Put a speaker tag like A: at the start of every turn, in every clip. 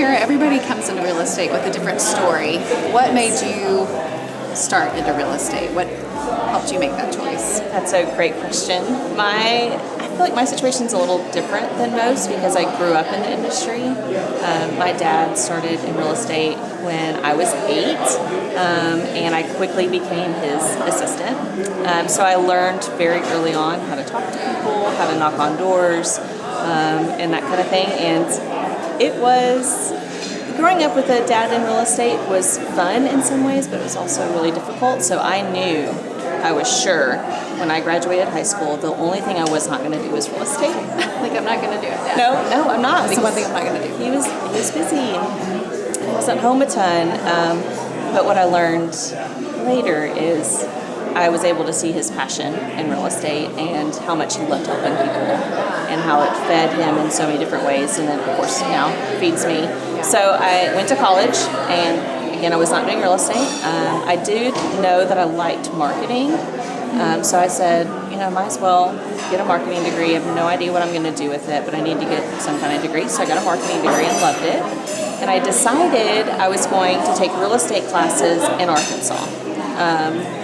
A: Tara, everybody comes into real estate with a different story. What made you start into real estate? What helped you make that choice?
B: That's a great question. I feel like my situation's a little different than most because I grew up in the industry. My dad started in real estate when I was 8, and I quickly became his assistant. So I learned very early on how to talk to people, how to knock on doors, and that kind of thing. And it was, growing up with a dad in real estate was fun in some ways, but it was also really difficult. So I was sure when I graduated high school, the only thing I was not going to do was real estate.
A: Like, I'm not going to do it, Dad.
B: No, I'm not.
A: That's the one thing I'm not going to do.
B: He was busy and he wasn't home a ton. But what I learned later is I was able to see his passion in real estate and how much he loved helping people and how it fed him in so many different ways, and then of course now feeds me. So I went to college, and again I was not doing real estate. I did know that I liked marketing, so I said, might as well get a marketing degree. I have no idea what I'm going to do with it, but I need to get some kind of degree. So I got a marketing degree and loved it. And I decided I was going to take real estate classes in Arkansas.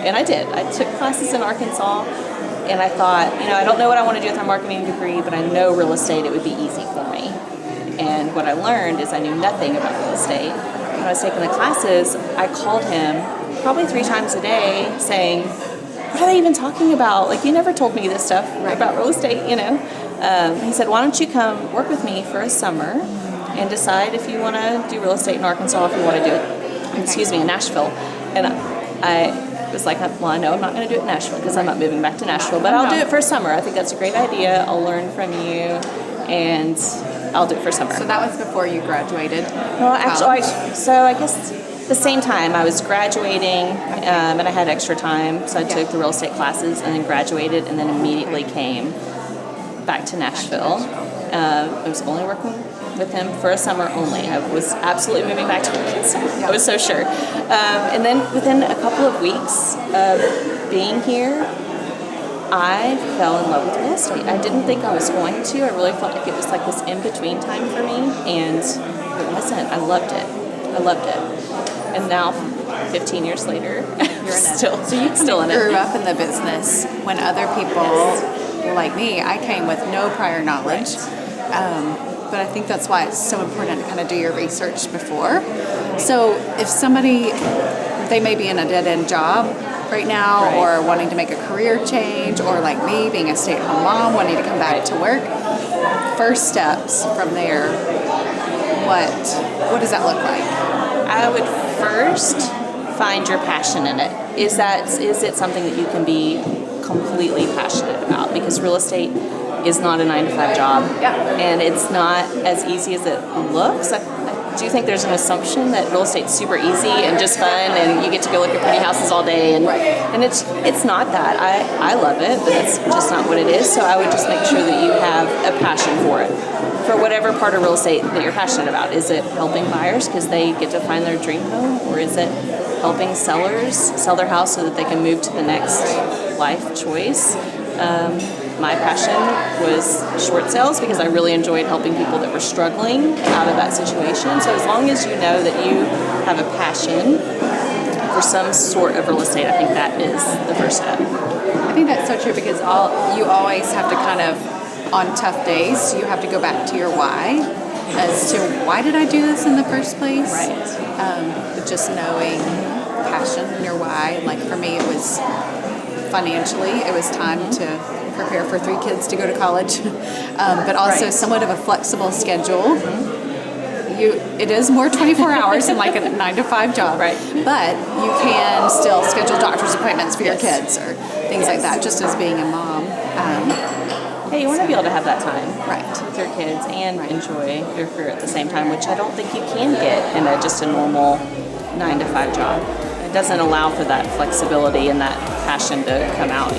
B: And I did. I took classes in Arkansas, and I thought, I don't know what I want to do with my marketing degree, but I know real estate, it would be easy for me. And what I learned is I knew nothing about real estate. When I was taking the classes, I called him probably 3 times a day saying, what are they even talking about? Like, you never told me this stuff about real estate, He said, why don't you come work with me for a summer and decide if you want to do real estate in Arkansas, if you want to do it, in Nashville. And I was like, well, I know I'm not going to do it in Nashville because I'm not moving back to Nashville, but I'll do it for a summer. I think that's a great idea. I'll learn from you, and I'll do it for summer.
A: So that was before you graduated?
B: Well, actually, I guess the same time I was graduating, and I had extra time, so I took the real estate classes and then graduated, and then immediately came back to Nashville. I was only working with him for a summer only. I was absolutely moving back to Arkansas. I was so sure. And then within a couple of weeks of being here, I fell in love with real estate. I didn't think I was going to. I really felt like it was like this in-between time for me, and it wasn't. I loved it. And now, 15 years later, you're still in it.
A: Grew up in the business when other people, like me, I came with no prior knowledge. But I think that's why it's so important to kind of do your research before. So if somebody, they may be in a dead-end job right now, or wanting to make a career change, or like me, being a stay-at-home mom, wanting to come back to work, first steps from there, what does that look like?
B: I would first find your passion in it. Is it something that you can be completely passionate about? Because real estate is not a 9-to-5 job, and it's not as easy as it looks. I do think there's an assumption that real estate's super easy and just fun, and you get to go look at pretty houses all day, and it's not that. I love it, but it's just not what it is. So I would just make sure that you have a passion for it, for whatever part of real estate that you're passionate about. Is it helping buyers because they get to find their dream home, or is it helping sellers sell their house so that they can move to the next life choice? My passion was short sales because I really enjoyed helping people that were struggling out of that situation. So as long as you know that you have a passion for some sort of real estate, I think that is the first step.
A: I think that's so true because you always have to kind of, on tough days, you have to go back to your why as to why did I do this in the first place? But just knowing passion and your why. Like for me, it was financially, it was time to prepare for 3 kids to go to college, but also somewhat of a flexible schedule. It is more 24 hours than like a 9-to-5 job, but you can still schedule doctor's appointments for your kids or things like that, just as being a mom.
B: You want to be able to have that time
A: with
B: your kids and enjoy your career at the same time, which I don't think you can get in just a normal 9-to-5 job. It doesn't allow for that flexibility and that passion to come out,